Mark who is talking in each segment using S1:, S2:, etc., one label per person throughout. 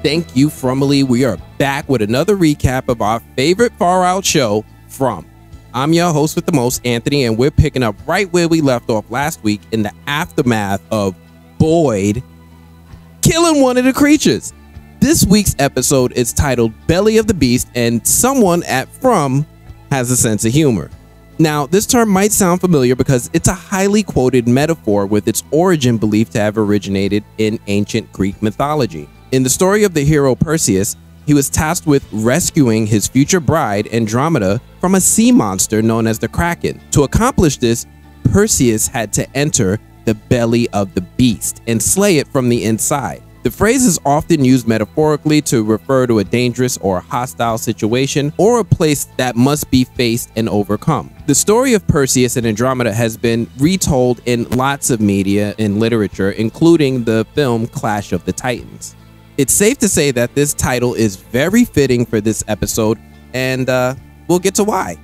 S1: thank you, FROMily. We are back with another recap of our favorite far out show, From. I'm your host with the most, Anthony, and we're picking up right where we left off last week in the aftermath of Boyd killing one of the creatures. This week's episode is titled Belly of the Beast, and someone at From has a sense of humor. Now, this term might sound familiar because it's a highly quoted metaphor with its origin believed to have originated in ancient Greek mythology. In the story of the hero Perseus, he was tasked with rescuing his future bride, Andromeda, from a sea monster known as the Kraken. To accomplish this, Perseus had to enter the belly of the beast and slay it from the inside. The phrase is often used metaphorically to refer to a dangerous or hostile situation or a place that must be faced and overcome. The story of Perseus and Andromeda has been retold in lots of media and literature, including the film Clash of the Titans. It's safe to say that this title is very fitting for this episode, and we'll get to why.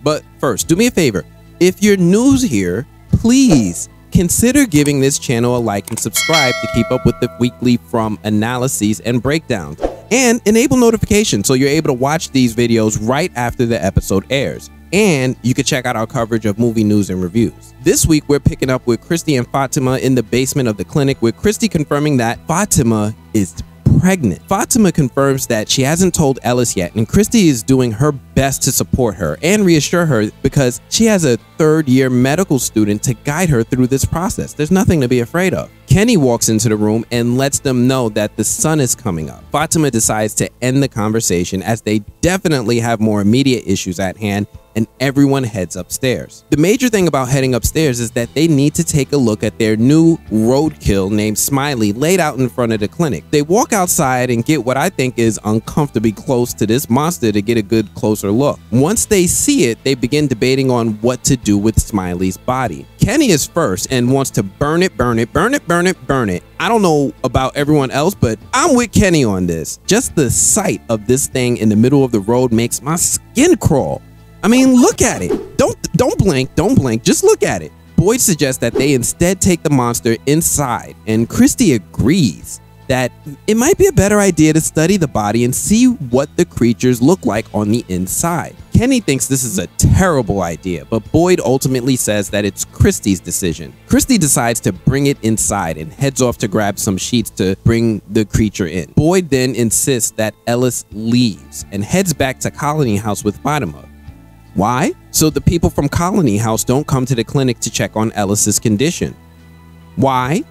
S1: But first, do me a favor. If you're new here, please consider giving this channel a like and subscribe to keep up with the weekly From analyses and breakdowns, and enable notifications so you're able to watch these videos right after the episode airs. And you can check out our coverage of movie news and reviews. This week, we're picking up with Christy and Fatima in the basement of the clinic, with Christy confirming that Fatima is pregnant. Fatima confirms that she hasn't told Ellis yet, and Christy is doing her best to support her and reassure her because she has a third-year medical student to guide her through this process. There's nothing to be afraid of. Kenny walks into the room and lets them know that the sun is coming up. Fatima decides to end the conversation as they definitely have more immediate issues at hand, and everyone heads upstairs. The major thing about heading upstairs is that they need to take a look at their new roadkill named Smiley laid out in front of the clinic. They walk outside and get what I think is uncomfortably close to this monster to get a good closer look. Once they see it, they begin debating on what to do with Smiley's body. Kenny is first and wants to burn it, burn it, burn it, burn it, burn it. I don't know about everyone else, but I'm with Kenny on this. Just the sight of this thing in the middle of the road makes my skin crawl. I mean, look at it. Don't blink, just look at it. Boyd suggests that they instead take the monster inside, and Christy agrees that it might be a better idea to study the body and see what the creatures look like on the inside. Kenny thinks this is a terrible idea, but Boyd ultimately says that it's Christy's decision. Christy decides to bring it inside and heads off to grab some sheets to bring the creature in. Boyd then insists that Ellis leaves and heads back to Colony House with Fatima. Why? So the people from Colony House don't come to the clinic to check on Ellis's condition. Why?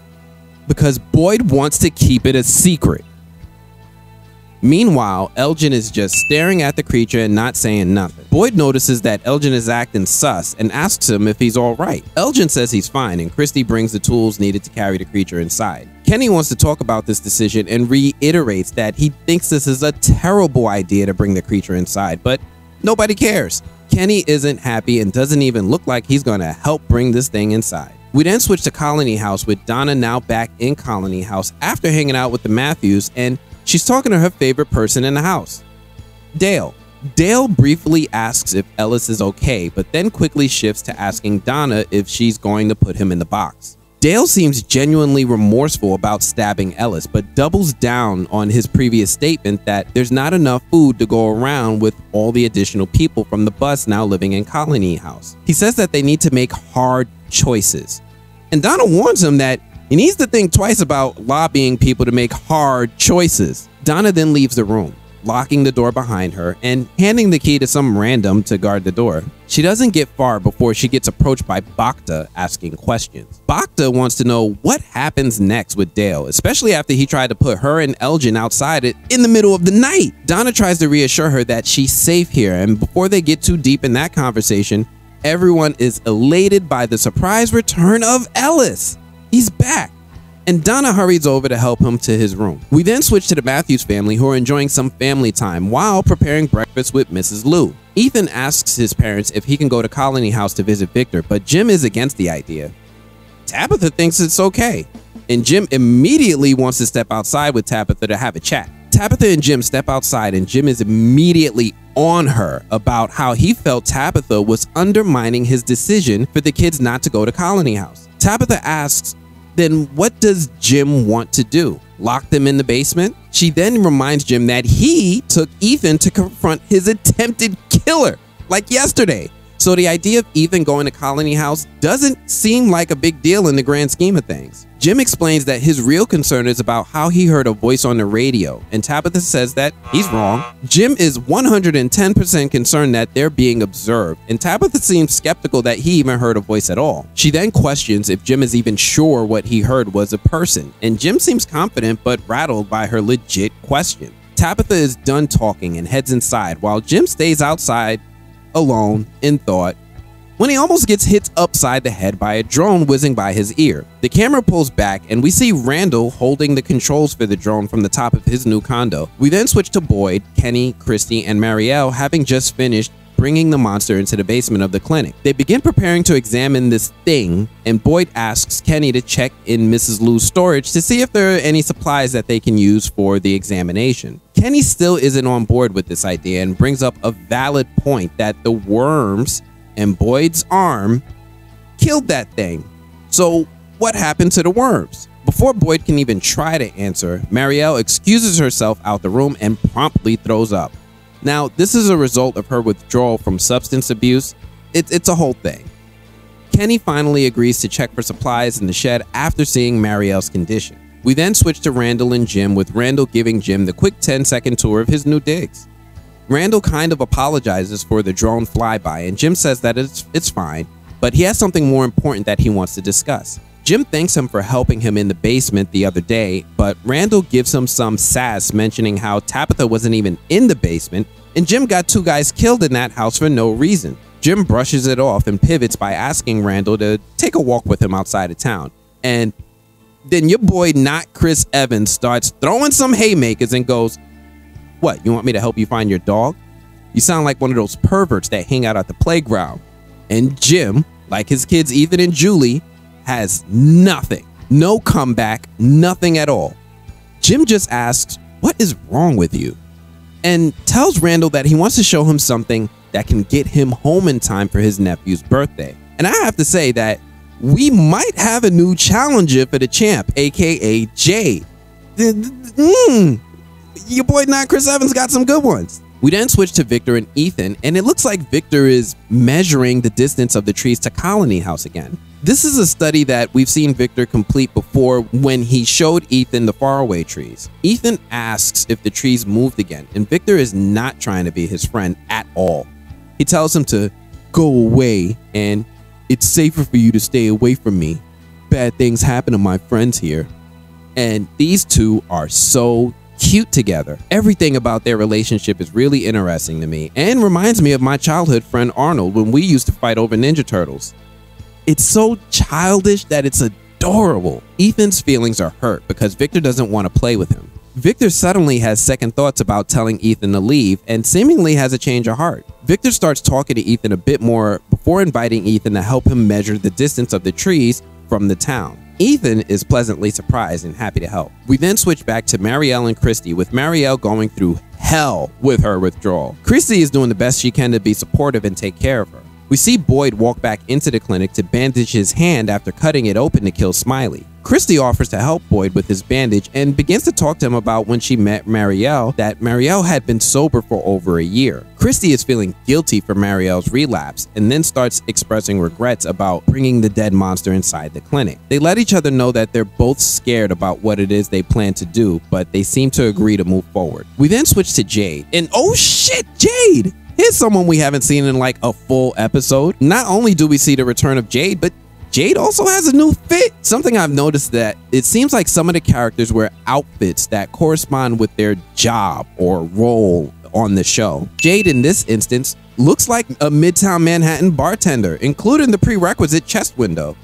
S1: Because Boyd wants to keep it a secret. Meanwhile, Elgin is just staring at the creature and not saying nothing. Boyd notices that Elgin is acting sus and asks him if he's all right. Elgin says he's fine, and Christy brings the tools needed to carry the creature inside. Kenny wants to talk about this decision and reiterates that he thinks this is a terrible idea to bring the creature inside, but nobody cares. Kenny isn't happy and doesn't even look like he's going to help bring this thing inside. We then switch to Colony House with Donna now back in Colony House after hanging out with the Matthews, and she's talking to her favorite person in the house, Dale. Dale briefly asks if Ellis is okay, but then quickly shifts to asking Donna if she's going to put him in the box. Dale seems genuinely remorseful about stabbing Ellis, but doubles down on his previous statement that there's not enough food to go around with all the additional people from the bus now living in Colony House. He says that they need to make hard choices. And Donna warns him that he needs to think twice about lobbying people to make hard choices. Donna then leaves the room, locking the door behind her and handing the key to some random to guard the door. She doesn't get far before she gets approached by Bacta asking questions. Bacta wants to know what happens next with Dale, especially after he tried to put her and Elgin outside it in the middle of the night. Donna tries to reassure her that she's safe here, and before they get too deep in that conversation, everyone is elated by the surprise return of Ellis. He's back, and Donna hurries over to help him to his room. We then switch to the Matthews family, who are enjoying some family time while preparing breakfast with Mrs. Lou. Ethan asks his parents if he can go to Colony House to visit Victor, but Jim is against the idea. Tabitha thinks it's okay, and Jim immediately wants to step outside with Tabitha to have a chat. Tabitha and Jim step outside, and Jim is immediately on her about how he felt Tabitha was undermining his decision for the kids not to go to Colony House. Tabitha asks, then what does Jim want to do? Lock them in the basement? She then reminds Jim that he took Ethan to confront his attempted killer, like yesterday. So the idea of Ethan going to Colony House doesn't seem like a big deal in the grand scheme of things. Jim explains that his real concern is about how he heard a voice on the radio, and Tabitha says that he's wrong. Jim is 110% concerned that they're being observed, and Tabitha seems skeptical that he even heard a voice at all. She then questions if Jim is even sure what he heard was a person, and Jim seems confident but rattled by her legit question. Tabitha is done talking and heads inside while Jim stays outside alone in thought when he almost gets hit upside the head by a drone whizzing by his ear. The camera pulls back and we see Randall holding the controls for the drone from the top of his new condo. We then switch to Boyd, Kenny, Christy, and Marielle having just finished bringing the monster into the basement of the clinic. They begin preparing to examine this thing, and Boyd asks Kenny to check in Mrs. Lou's storage to see if there are any supplies that they can use for the examination. Kenny still isn't on board with this idea and brings up a valid point that the worms and Boyd's arm killed that thing. So what happened to the worms? Before Boyd can even try to answer, Marielle excuses herself out the room and promptly throws up. Now, this is a result of her withdrawal from substance abuse. It's a whole thing. Kenny finally agrees to check for supplies in the shed after seeing Marielle's condition. We then switch to Randall and Jim, with Randall giving Jim the quick 10-second tour of his new digs. Randall kind of apologizes for the drone flyby, and Jim says that it's fine, but he has something more important that he wants to discuss. Jim thanks him for helping him in the basement the other day, but Randall gives him some sass, mentioning how Tabitha wasn't even in the basement, and Jim got 2 guys killed in that house for no reason. Jim brushes it off and pivots by asking Randall to take a walk with him outside of town. And then your boy, not Chris Evans, starts throwing some haymakers and goes, "What, you want me to help you find your dog? You sound like one of those perverts that hang out at the playground." And Jim, like his kids Ethan and Julie, has nothing. No comeback, nothing at all. Jim just asks, "What is wrong with you?" and tells Randall that he wants to show him something that can get him home in time for his nephew's birthday. And I have to say that we might have a new challenger for the champ, aka Jade. Your boy not Chris Evans got some good ones. We then switch to Victor and Ethan, and it looks like Victor is measuring the distance of the trees to Colony House again. This is a study that we've seen Victor complete before when he showed Ethan the faraway trees. Ethan asks if the trees moved again, and Victor is not trying to be his friend at all. He tells him to go away, and it's safer for you to stay away from me. Bad things happen to my friends here. And these two are so cute together. Everything about their relationship is really interesting to me and reminds me of my childhood friend Arnold when we used to fight over Ninja Turtles. It's so childish that it's adorable. Ethan's feelings are hurt because Victor doesn't want to play with him. Victor suddenly has second thoughts about telling Ethan to leave and seemingly has a change of heart. Victor starts talking to Ethan a bit more before inviting Ethan to help him measure the distance of the trees from the town. Ethan is pleasantly surprised and happy to help. We then switch back to Marielle and Christy, with Marielle going through hell with her withdrawal. Christy is doing the best she can to be supportive and take care of her. We see Boyd walk back into the clinic to bandage his hand after cutting it open to kill Smiley. Christy offers to help Boyd with his bandage and begins to talk to him about when she met Marielle, that Marielle had been sober for over a year. Christy is feeling guilty for Marielle's relapse and then starts expressing regrets about bringing the dead monster inside the clinic. They let each other know that they're both scared about what it is they plan to do, but they seem to agree to move forward. We then switch to Jade, and oh shit, Jade! Here's someone we haven't seen in like a full episode. Not only do we see the return of Jade, but Jade also has a new fit. Something I've noticed that it seems like some of the characters wear outfits that correspond with their job or role on the show. Jade in this instance looks like a Midtown Manhattan bartender, including the prerequisite chest window.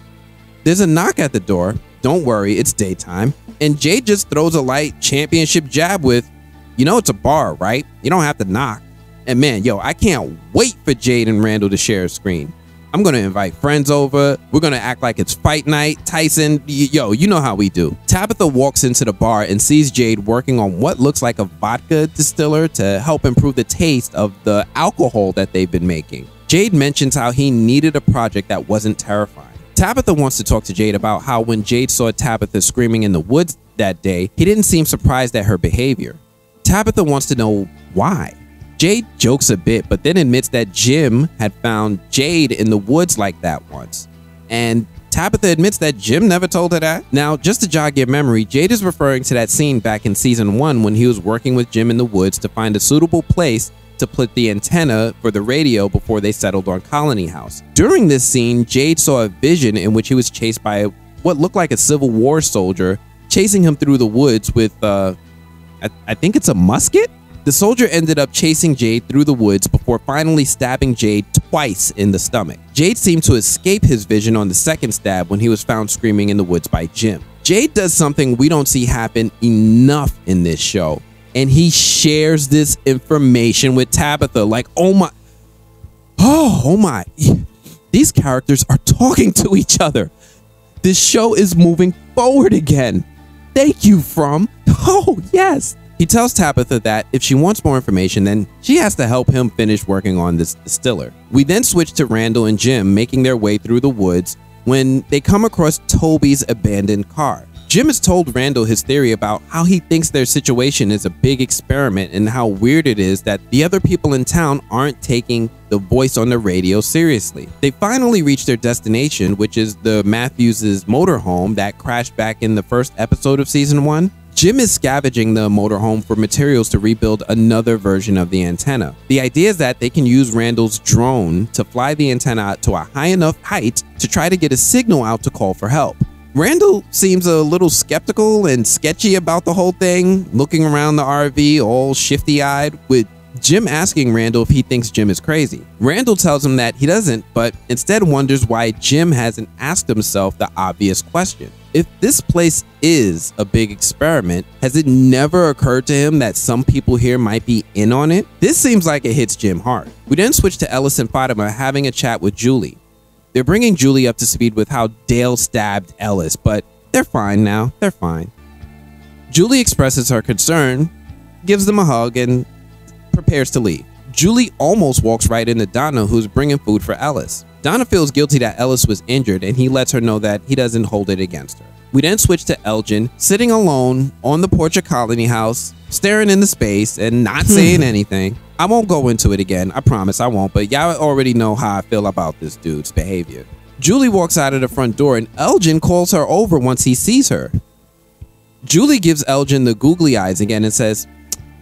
S1: There's a knock at the door. Don't worry, it's daytime. And Jade just throws a light championship jab with, "You know it's a bar, right? You don't have to knock." And man, yo, I can't wait for Jade and Randall to share a screen. I'm gonna invite friends over. We're gonna act like it's fight night. Tyson, yo, you know how we do. Tabitha walks into the bar and sees Jade working on what looks like a vodka distiller to help improve the taste of the alcohol that they've been making. Jade mentions how he needed a project that wasn't terrifying. Tabitha wants to talk to Jade about how when Jade saw Tabitha screaming in the woods that day, he didn't seem surprised at her behavior. Tabitha wants to know why. Jade jokes a bit, but then admits that Jim had found Jade in the woods like that once. And Tabitha admits that Jim never told her that. Now, just to jog your memory, Jade is referring to that scene back in season 1 when he was working with Jim in the woods to find a suitable place to put the antenna for the radio before they settled on Colony House. During this scene, Jade saw a vision in which he was chased by what looked like a Civil War soldier chasing him through the woods with, I think it's a musket? The soldier ended up chasing Jade through the woods before finally stabbing Jade twice in the stomach. Jade seemed to escape his vision on the second stab when he was found screaming in the woods by Jim. Jade does something we don't see happen enough in this show, and he shares this information with Tabitha. Like, oh my, these characters are talking to each other. This show is moving forward again. Thank you, From. Oh, yes. He tells Tabitha that if she wants more information, then she has to help him finish working on this distiller. We then switch to Randall and Jim making their way through the woods when they come across Toby's abandoned car. Jim has told Randall his theory about how he thinks their situation is a big experiment and how weird it is that the other people in town aren't taking the voice on the radio seriously. They finally reach their destination, which is the Matthews' motorhome that crashed back in the first episode of season 1. Jim is scavenging the motorhome for materials to rebuild another version of the antenna. The idea is that they can use Randall's drone to fly the antenna to a high enough height to try to get a signal out to call for help. Randall seems a little skeptical and sketchy about the whole thing, looking around the RV all shifty-eyed, with Jim asking Randall if he thinks Jim is crazy. Randall tells him that he doesn't, but instead wonders why Jim hasn't asked himself the obvious question. If this place is a big experiment, has it never occurred to him that some people here might be in on it? This seems like it hits Jim hard. We then switch to Ellis and Fatima having a chat with Julie. They're bringing Julie up to speed with how Dale stabbed Ellis, but they're fine now. They're fine. Julie expresses her concern, gives them a hug, and prepares to leave. Julie almost walks right into Donna, who's bringing food for Ellis. Donna feels guilty that Ellis was injured, and he lets her know that he doesn't hold it against her. We then switch to Elgin, sitting alone on the porch of Colony House, staring into space and not saying anything. I won't go into it again, I promise I won't, but y'all already know how I feel about this dude's behavior. Julie walks out of the front door, and Elgin calls her over once he sees her. Julie gives Elgin the googly eyes again and says,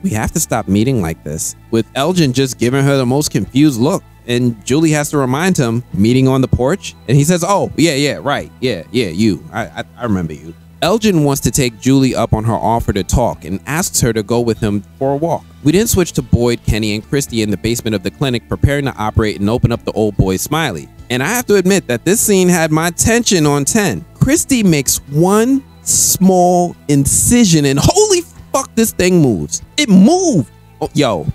S1: "We have to stop meeting like this," with Elgin just giving her the most confused look. And Julie has to remind him, meeting on the porch, and he says, "Oh, yeah, right, yeah, you, I remember you." Elgin wants to take Julie up on her offer to talk and asks her to go with him for a walk. We then switch to Boyd, Kenny, and Christy in the basement of the clinic preparing to operate and open up the old boy's Smiley. And I have to admit that this scene had my attention on 10. Christy makes one small incision and holy fuck, this thing moves. It moved. Oh, yo.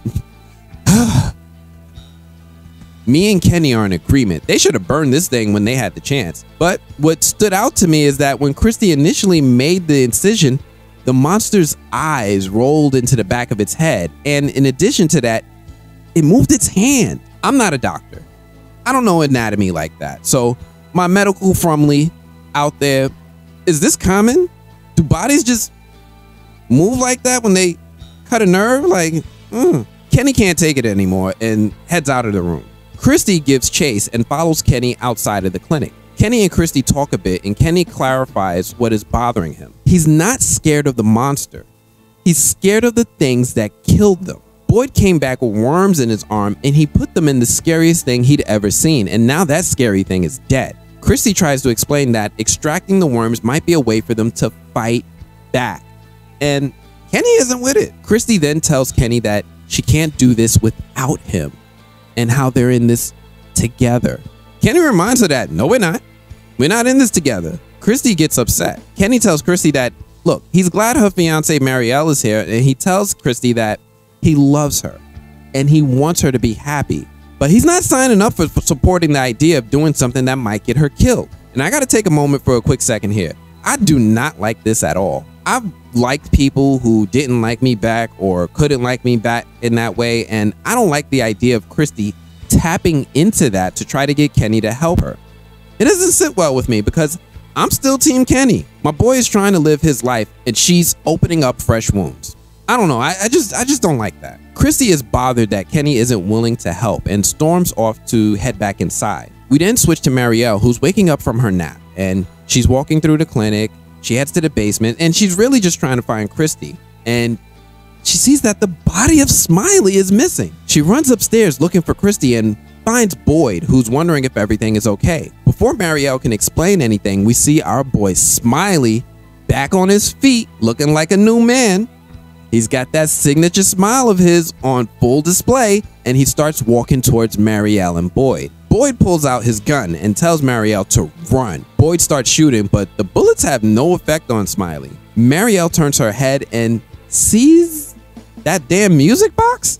S1: Me and Kenny are in agreement. They should have burned this thing when they had the chance. But what stood out to me is that when Christy initially made the incision, the monster's eyes rolled into the back of its head. And in addition to that, it moved its hand. I'm not a doctor. I don't know anatomy like that. So my medical FROMily out there, is this common? Do bodies just move like that when they cut a nerve? Like, Kenny can't take it anymore and heads out of the room. Christy gives chase and follows Kenny outside of the clinic. Kenny and Christy talk a bit, and Kenny clarifies what is bothering him. He's not scared of the monster. He's scared of the things that killed them. Boyd came back with worms in his arm, and he put them in the scariest thing he'd ever seen, and now that scary thing is dead. Christy tries to explain that extracting the worms might be a way for them to fight back, and Kenny isn't with it. Christy then tells Kenny that she can't do this without him, and how they're in this together. Kenny reminds her that, no, we're not. We're not in this together. Christy gets upset. Kenny tells Christy that, look, he's glad her fiance Marielle is here, and he tells Christy that he loves her and he wants her to be happy, but he's not signing up for supporting the idea of doing something that might get her killed. And I gotta take a moment for a quick second here. I do not like this at all. I've liked people who didn't like me back or couldn't like me back in that way, and I don't like the idea of Christy tapping into that to try to get Kenny to help her. It doesn't sit well with me because I'm still Team Kenny. My boy is trying to live his life and she's opening up fresh wounds. I don't know, I just don't like that. Christy is bothered that Kenny isn't willing to help and storms off to head back inside. We then switch to Marielle, who's waking up from her nap, and she's walking through the clinic. She heads to the basement and she's really just trying to find Christy, and she sees that the body of Smiley is missing. She runs upstairs looking for Christy and finds Boyd, who's wondering if everything is okay. Before Marielle can explain anything, we see our boy Smiley back on his feet, looking like a new man. He's got that signature smile of his on full display, and he starts walking towards Marielle and Boyd. Boyd pulls out his gun and tells Marielle to run. Boyd starts shooting, but the bullets have no effect on Smiley. Marielle turns her head and sees that damn music box?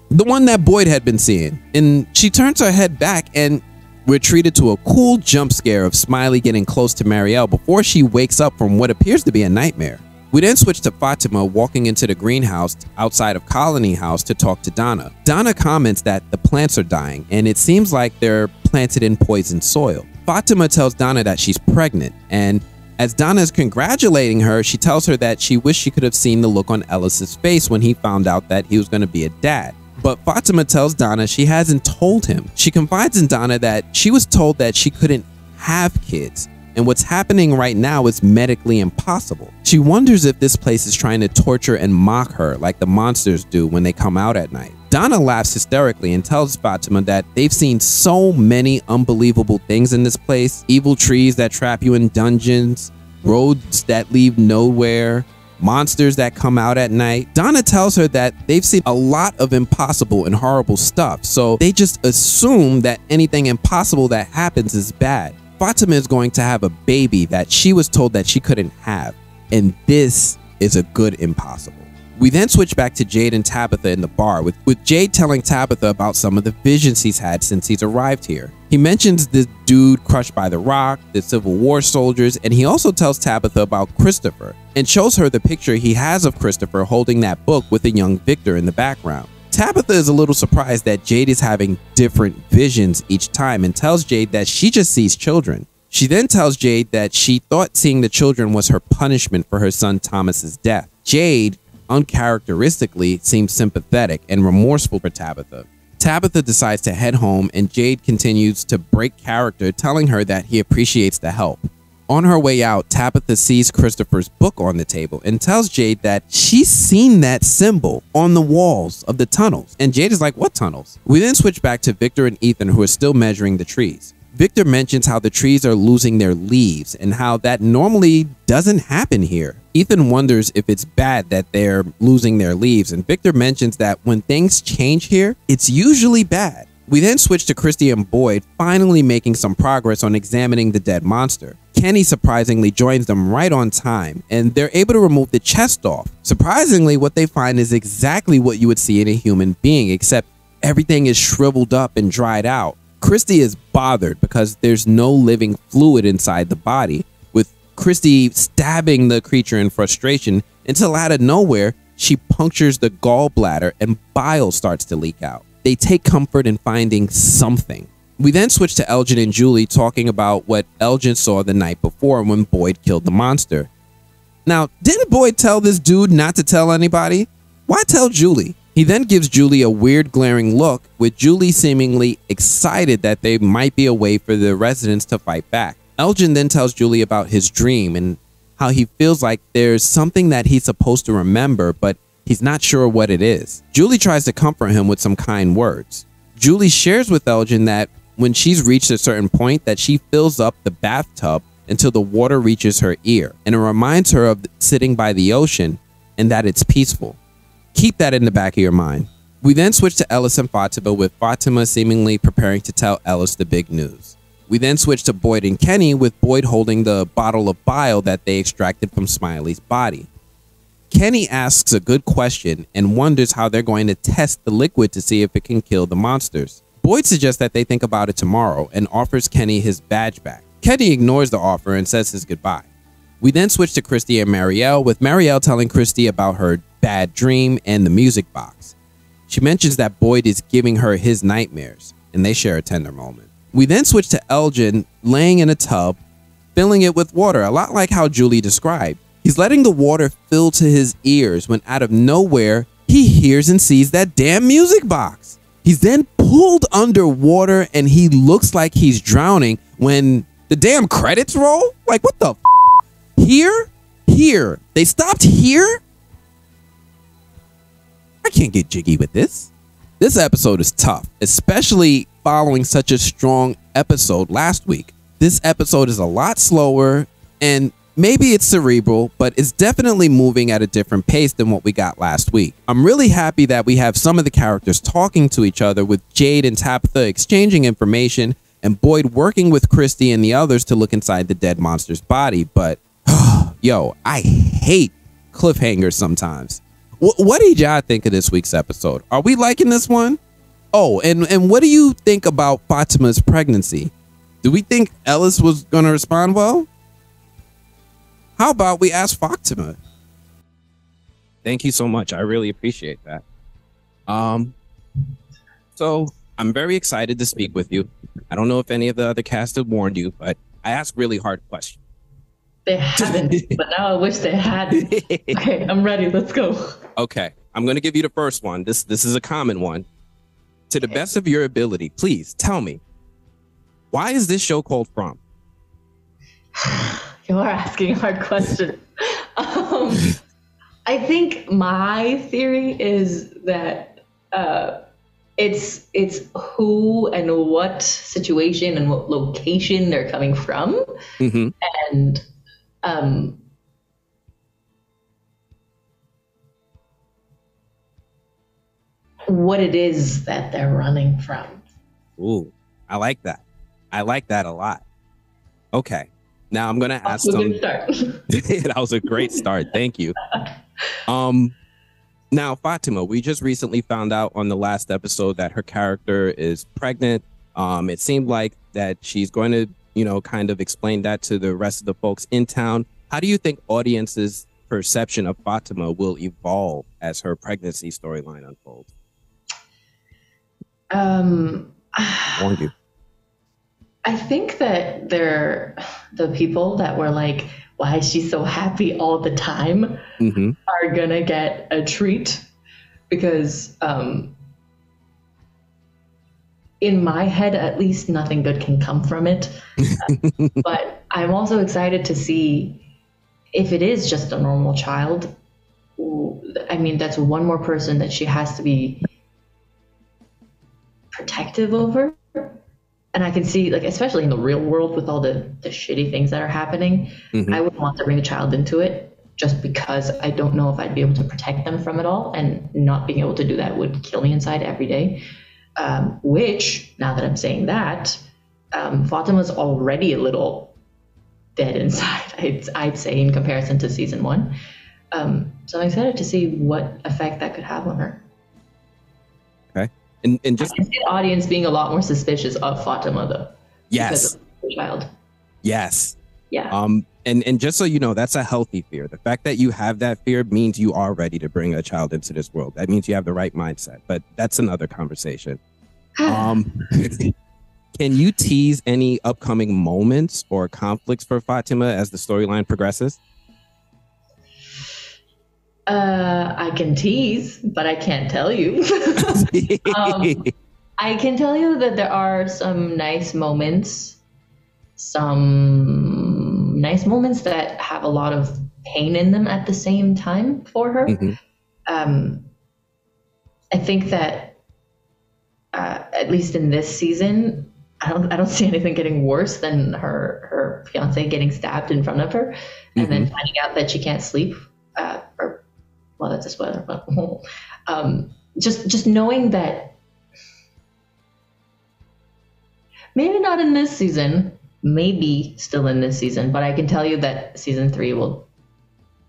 S1: The one that Boyd had been seeing. And she turns her head back and we're treated to a cool jump scare of Smiley getting close to Marielle before she wakes up from what appears to be a nightmare. We then switch to Fatima walking into the greenhouse outside of Colony House to talk to Donna. Donna comments that the plants are dying and it seems like they're planted in poisoned soil. Fatima tells Donna that she's pregnant, and as Donna is congratulating her, she tells her that she wished she could have seen the look on Ellis's face when he found out that he was going to be a dad. But Fatima tells Donna she hasn't told him. She confides in Donna that she was told that she couldn't have kids, and what's happening right now is medically impossible. She wonders if this place is trying to torture and mock her like the monsters do when they come out at night. Donna laughs hysterically and tells Fatima that they've seen so many unbelievable things in this place. Evil trees that trap you in dungeons, roads that lead nowhere, monsters that come out at night. Donna tells her that they've seen a lot of impossible and horrible stuff, so they just assume that anything impossible that happens is bad. Fatima is going to have a baby that she was told that she couldn't have, and this is a good impossible. We then switch back to Jade and Tabitha in the bar, with Jade telling Tabitha about some of the visions he's had since he's arrived here. He mentions the dude crushed by the rock, the Civil War soldiers, and he also tells Tabitha about Christopher and shows her the picture he has of Christopher holding that book with a young Victor in the background. Tabitha is a little surprised that Jade is having different visions each time and tells Jade that she just sees children. She then tells Jade that she thought seeing the children was her punishment for her son Thomas's death. Jade, uncharacteristically, seems sympathetic and remorseful for Tabitha. Tabitha decides to head home and Jade continues to break character, telling her that he appreciates the help. On her way out, Tabitha sees Christopher's book on the table and tells Jade that she's seen that symbol on the walls of the tunnels. And Jade is like, what tunnels? We then switch back to Victor and Ethan, who are still measuring the trees. Victor mentions how the trees are losing their leaves and how that normally doesn't happen here. Ethan wonders if it's bad that they're losing their leaves, and Victor mentions that when things change here, it's usually bad. We then switch to Christy and Boyd finally making some progress on examining the dead monster. Kenny surprisingly joins them right on time, and they're able to remove the chest off. Surprisingly, what they find is exactly what you would see in a human being, except everything is shriveled up and dried out. Christy is bothered because there's no living fluid inside the body, with Christy stabbing the creature in frustration until out of nowhere, she punctures the gallbladder and bile starts to leak out. They take comfort in finding something. We then switch to Elgin and Julie talking about what Elgin saw the night before when Boyd killed the monster. Now, didn't Boyd tell this dude not to tell anybody? Why tell Julie? He then gives Julie a weird glaring look, with Julie seemingly excited that there might be a way for the residents to fight back. Elgin then tells Julie about his dream and how he feels like there's something that he's supposed to remember, but he's not sure what it is. Julie tries to comfort him with some kind words. Julie shares with Elgin that when she's reached a certain point that she fills up the bathtub until the water reaches her ear, and it reminds her of sitting by the ocean and that it's peaceful. Keep that in the back of your mind. We then switch to Ellis and Fatima, with Fatima seemingly preparing to tell Ellis the big news. We then switch to Boyd and Kenny, with Boyd holding the bottle of bile that they extracted from Smiley's body. Kenny asks a good question and wonders how they're going to test the liquid to see if it can kill the monsters. Boyd suggests that they think about it tomorrow and offers Kenny his badge back. Kenny ignores the offer and says his goodbye. We then switch to Christy and Marielle, with Marielle telling Christy about her bad dream and the music box. She mentions that Boyd is giving her his nightmares, and they share a tender moment. We then switch to Elgin laying in a tub filling it with water, a lot like how Julie described. He's letting the water fill to his ears when out of nowhere, he hears and sees that damn music box. He's then pulled underwater and he looks like he's drowning when the damn credits roll. Like, what the f? Here. They stopped here? I can't get jiggy with this. This episode is tough, especially following such a strong episode last week. This episode is a lot slower and maybe it's cerebral, but it's definitely moving at a different pace than what we got last week. I'm really happy that we have some of the characters talking to each other, with Jade and Tabitha exchanging information and Boyd working with Christy and the others to look inside the dead monster's body. But yo, I hate cliffhangers sometimes. What did y'all think of this week's episode? Are we liking this one? Oh, and what do you think about Fatima's pregnancy? Do we think Ellis was going to respond well? How about we ask Fatima? Thank you so much. I really appreciate that. So I'm very excited to speak with you. I don't know if any of the other cast have warned you, but I ask really hard questions.
S2: They haven't, but now I wish they had. Okay, I'm ready. Let's go.
S1: Okay, I'm going to give you the first one. This is a common one. To the best of your ability, please tell me, why is this show called From?
S2: You are asking a hard question. I think my theory is that it's who and what situation and what location they're coming from, and what it is that they're running from.
S1: Ooh, I like that. I like that a lot. Okay. Now I'm going to ask some. That was a great start. Thank you. Now, Fatima, we just recently found out on the last episode that her character is pregnant. It seemed like that she's going to, kind of explain that to the rest of the folks in town. How do you think audiences' perception of Fatima will evolve as her pregnancy storyline unfolds? Warned you.
S2: I think that the people that were like, why is she so happy all the time, are gonna get a treat, because in my head, at least, nothing good can come from it. But I'm also excited to see if it is just a normal child. I mean, that's one more person that she has to be protective over. And I can see, like, especially in the real world with all the shitty things that are happening, I wouldn't want to bring a child into it, just because I don't know if I'd be able to protect them from it all, and not being able to do that would kill me inside every day. Which, now that I'm saying that, Fatima's already a little dead inside, I'd say, in comparison to season 1. So I'm excited to see what effect that could have on her.
S1: Okay. And just,
S2: I can see the audience being a lot more suspicious of Fatima, though.
S1: Yes.
S2: Because of the child.
S1: Yes.
S2: Yeah.
S1: And just so you know, that's a healthy fear. The fact that you have that fear means you are ready to bring a child into this world. That means you have the right mindset. But that's another conversation. Can you tease any upcoming moments or conflicts for Fatima as the storyline progresses?
S2: I can tease, but I can't tell you. I can tell you that there are some nice moments that have a lot of pain in them at the same time for her. I think that at least in this season, I don't see anything getting worse than her fiance getting stabbed in front of her, and then finding out that she can't sleep. Well, that's a spoiler, but just knowing that maybe not in this season, maybe still in this season, but I can tell you that season 3 will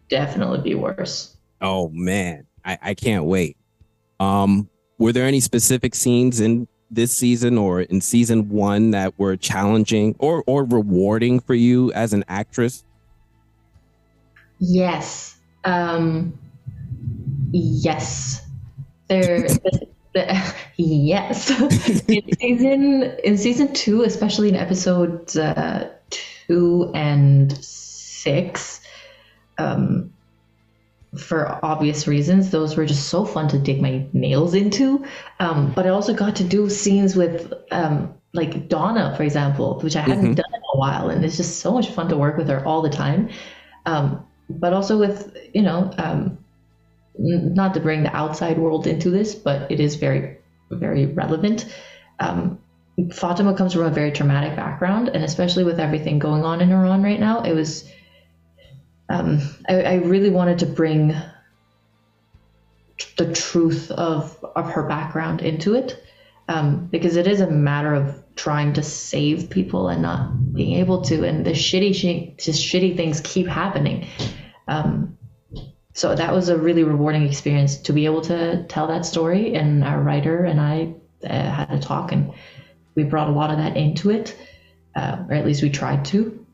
S2: definitely be worse.
S1: Oh man, I can't wait. Were there any specific scenes in this season or in season 1 that were challenging or rewarding for you as an actress?
S2: Yes. Yes. Yes. In season 2, especially in episodes 2 and 6. For obvious reasons, those were just so fun to dig my nails into. But I also got to do scenes with like Donna, for example, which I hadn't done in a while, and it's just so much fun to work with her all the time. But also with, not to bring the outside world into this, but it is very, very relevant. Fatima comes from a very traumatic background, and especially with everything going on in Iran right now, it was I really wanted to bring the truth of her background into it, because it is a matter of trying to save people and not being able to, and the shitty things keep happening. So that was a really rewarding experience to be able to tell that story, and our writer and I had a talk, and we brought a lot of that into it, or at least we tried to.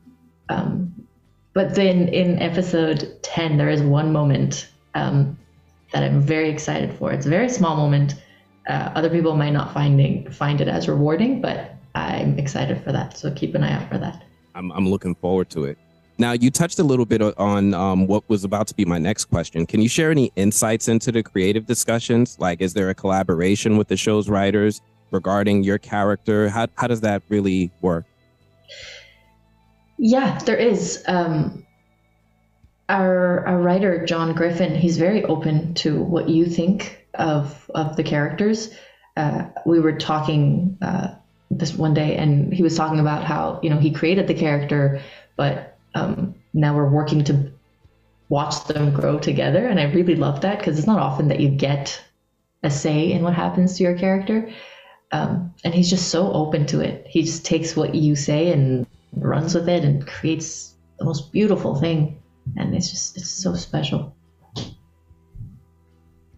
S2: But then in episode 10, there is one moment that I'm very excited for. It's a very small moment. Other people might not find it as rewarding, but I'm excited for that. So keep an eye out for that.
S1: I'm looking forward to it. Now, you touched a little bit on what was about to be my next question. Can you share any insights into the creative discussions? Like, is there a collaboration with the show's writers regarding your character? How does that really work?
S2: Yeah, there is. Our writer, John Griffin, he's very open to what you think of the characters. We were talking this one day, and he was talking about how, he created the character, but now we're working to watch them grow together. And I really love that, because it's not often that you get a say in what happens to your character. And he's just so open to it. He just takes what you say and runs with it and creates the most beautiful thing, and it's so special.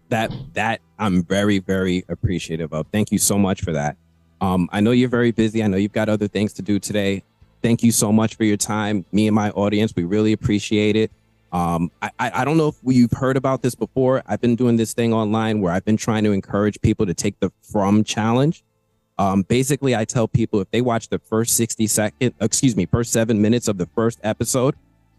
S1: That I'm very, very appreciative of. Thank you so much for that. I know you're very busy. I know you've got other things to do today. Thank you so much for your time. Me and my audience, we really appreciate it. I don't know if you've heard about this before. I've been doing this thing online where I've been trying to encourage people to take the From challenge. Basically, I tell people if they watch the first 7 minutes of the first episode,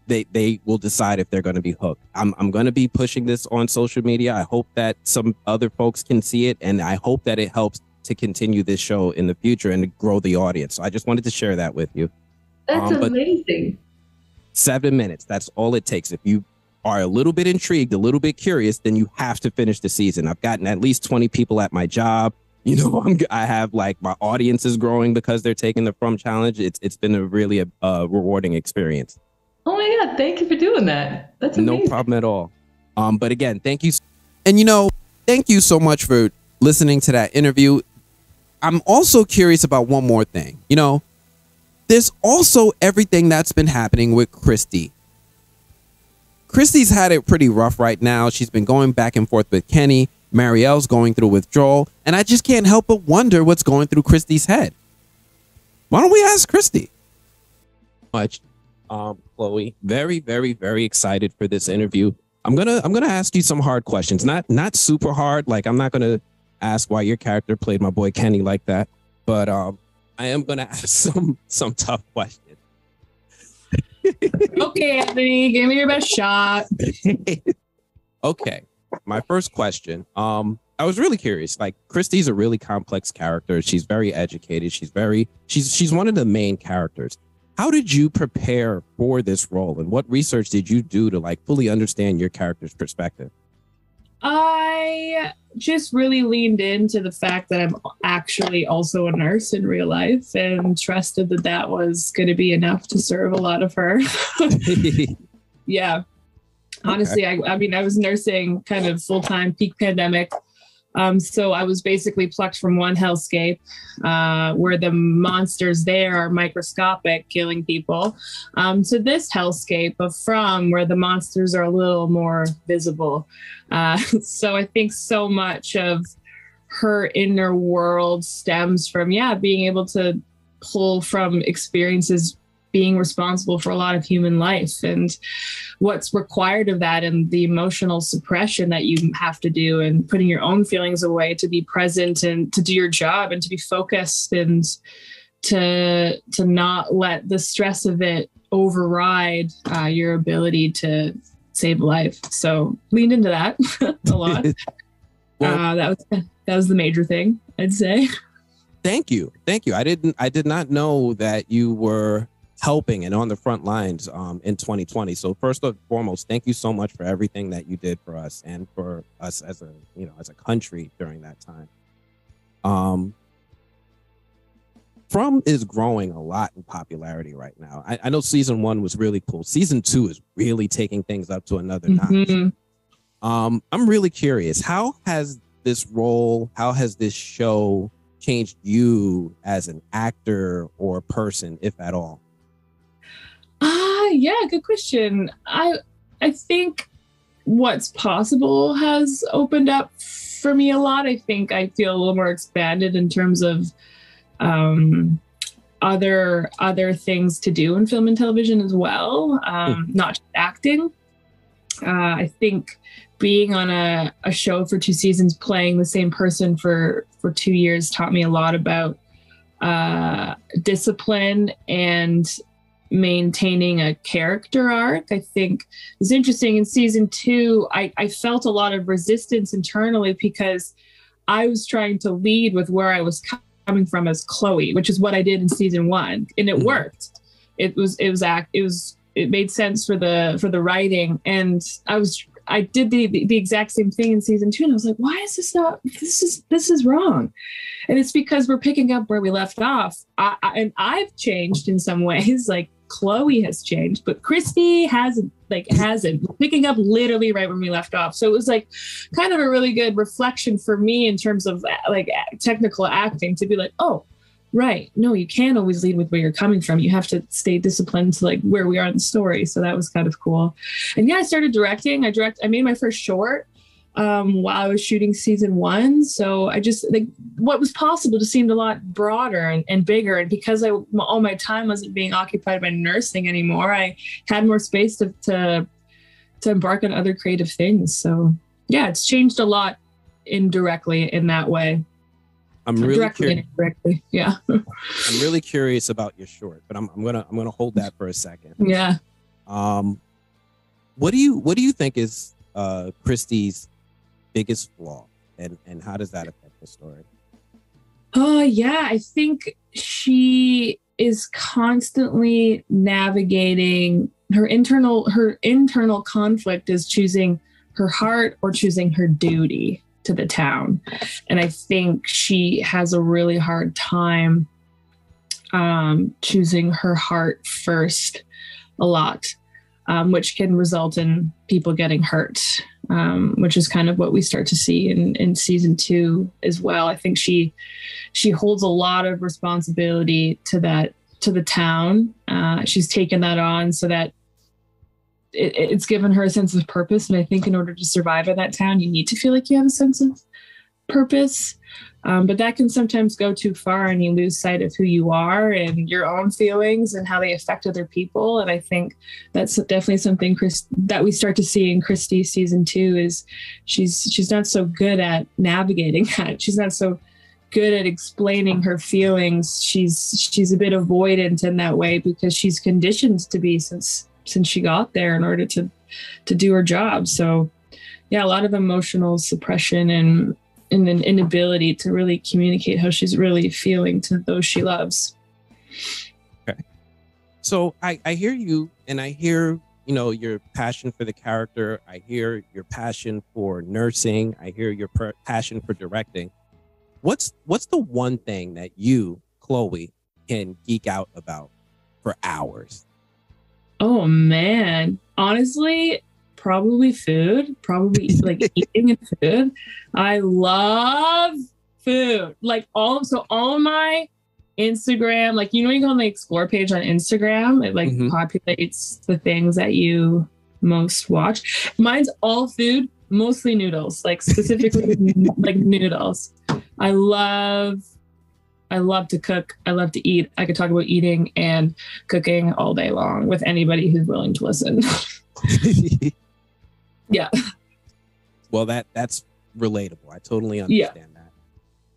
S1: they will decide if they're going to be hooked. I'm going to be pushing this on social media. I hope that some other folks can see it, and I hope that it helps to continue this show in the future and to grow the audience. So I just wanted to share that with you.
S2: That's amazing.
S1: 7 minutes. That's all it takes. If you are a little bit intrigued, a little bit curious, then you have to finish the season. I've gotten at least 20 people at my job. I have my audience is growing because they're taking the From challenge. It's been a really rewarding experience.
S2: Oh my God. Thank you for doing that. That's amazing.
S1: No problem at all. But again, thank you. And thank you so much for listening to that interview. I'm also curious about one more thing. There's also everything that's been happening with Christy. Christy's had it pretty rough right now. She's been going back and forth with Kenny. Marielle's going through withdrawal, and I just can't help but wonder what's going through Christy's head. Why don't we ask Christy? Much, Chloe. Very, very, very excited for this interview. I'm gonna ask you some hard questions. Not super hard. Like, I'm not gonna ask why your character played my boy Kenny like that, but I am gonna ask some tough questions.
S3: Okay, Anthony, give me your best shot.
S1: Okay. My first question, I was really curious. Like, Christy's a really complex character. She's very educated. She's one of the main characters. How did you prepare for this role, and what research did you do to fully understand your character's perspective?
S3: I just really leaned into the fact that I'm actually also a nurse in real life, and trusted that was going to be enough to serve a lot of her. Yeah. Honestly, okay. I was nursing kind of full-time peak pandemic. So I was basically plucked from one hellscape where the monsters there are microscopic, killing people, to this hellscape of From, where the monsters are a little more visible. So I think so much of her inner world stems from, being able to pull from experiences being responsible for a lot of human life, and what's required of that, and the emotional suppression that you have to do, and putting your own feelings away to be present and to do your job and to be focused and to not let the stress of it override your ability to save life. So leaned into that a lot. Well, that was the major thing, I'd say.
S1: Thank you. I did not know that you were helping and on the front lines in 2020. So first and foremost, thank you so much for everything that you did for us and for us as a country during that time. From is growing a lot in popularity right now. I know season 1 was really cool. Season 2 is really taking things up to another notch. I'm really curious, how has this show changed you as an actor or person, if at all?
S3: Yeah, good question. I think what's possible has opened up for me a lot. I think I feel a little more expanded in terms of other things to do in film and television as well, not just acting. I think being on a show for 2 seasons, playing the same person for 2 years, taught me a lot about discipline and maintaining a character arc. I think it's interesting in season 2, I felt a lot of resistance internally because I was trying to lead with where I was coming from as Chloe, which is what I did in season 1, and it worked. It made sense for the writing, and I did the exact same thing in season 2, and I was like, why is this is wrong? And it's because we're picking up where we left off. I've changed in some ways, like Chloe has changed, but Christy hasn't. We're picking up literally right when we left off. So it was like kind of a really good reflection for me in terms of like technical acting, to be like, oh, right. No, you can't always lead with where you're coming from. You have to stay disciplined to like where we are in the story. So that was kind of cool. And yeah, I started directing. I made my first short while I was shooting season 1. So I just like what was possible just seemed a lot broader and bigger. And because all my time wasn't being occupied by nursing anymore, I had more space to embark on other creative things. So yeah, it's changed a lot indirectly in that way.
S1: I'm really curious.
S3: Yeah.
S1: I'm really curious about your short, but I'm gonna hold that for a second.
S3: Yeah.
S1: What do you think is Christy's biggest flaw, and how does that affect the story?
S3: Yeah, I think she is constantly navigating her internal conflict is choosing her heart or choosing her duty to the town. And I think she has a really hard time choosing her heart first a lot, which can result in people getting hurt, which is kind of what we start to see in season 2 as well. I think she holds a lot of responsibility to the town. She's taken that on so that it's given her a sense of purpose. And I think in order to survive in that town, you need to feel like you have a sense of purpose. But that can sometimes go too far and you lose sight of who you are and your own feelings and how they affect other people. And I think that's definitely something that we start to see in Christy season 2 is she's not so good at navigating that. She's not so good at explaining her feelings. She's a bit avoidant in that way because she's conditioned to be since she got there in order to do her job. So yeah, a lot of emotional suppression and an inability to really communicate how she's really feeling to those she loves.
S1: Okay. So I hear you, and I hear, your passion for the character. I hear your passion for nursing. I hear your passion for directing. What's the one thing that you, Chloe, can geek out about for hours?
S3: Oh man, honestly, probably food, like eating and food. I love food. Like all of my Instagram, like, when you go on the explore page on Instagram, it like populates the things that you most watch. Mine's all food, mostly noodles, like specifically like noodles. I love to cook. I love to eat. I could talk about eating and cooking all day long with anybody who's willing to listen. Yeah.
S1: Well, that's relatable. I totally understand that.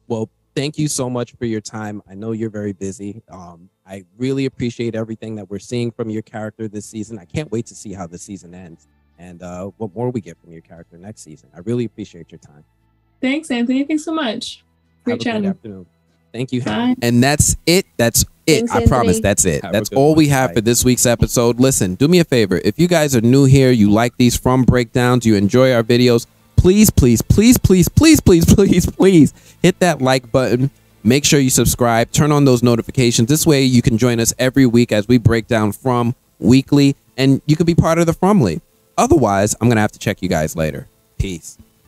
S1: Well, thank you so much for your time. I know you're very busy. I really appreciate everything that we're seeing from your character this season. I can't wait to see how the season ends and what more we get from your character next season. I really appreciate your time.
S3: Thanks, Anthony. Thanks so much. Great
S1: chatting. Good afternoon. Thank you.
S3: Bye.
S1: And that's it. That's it.
S4: Thanks,
S1: I promise that's it. That's all we have for this week's episode. Listen, do me a favor. If you guys are new here, you like these From breakdowns, you enjoy our videos, please, please, please, please, please, please, please, please hit that like button. Make sure you subscribe, turn on those notifications. This way you can join us every week as we break down From weekly, and you can be part of the FROMily. Otherwise, I'm going to have to check you guys later. Peace.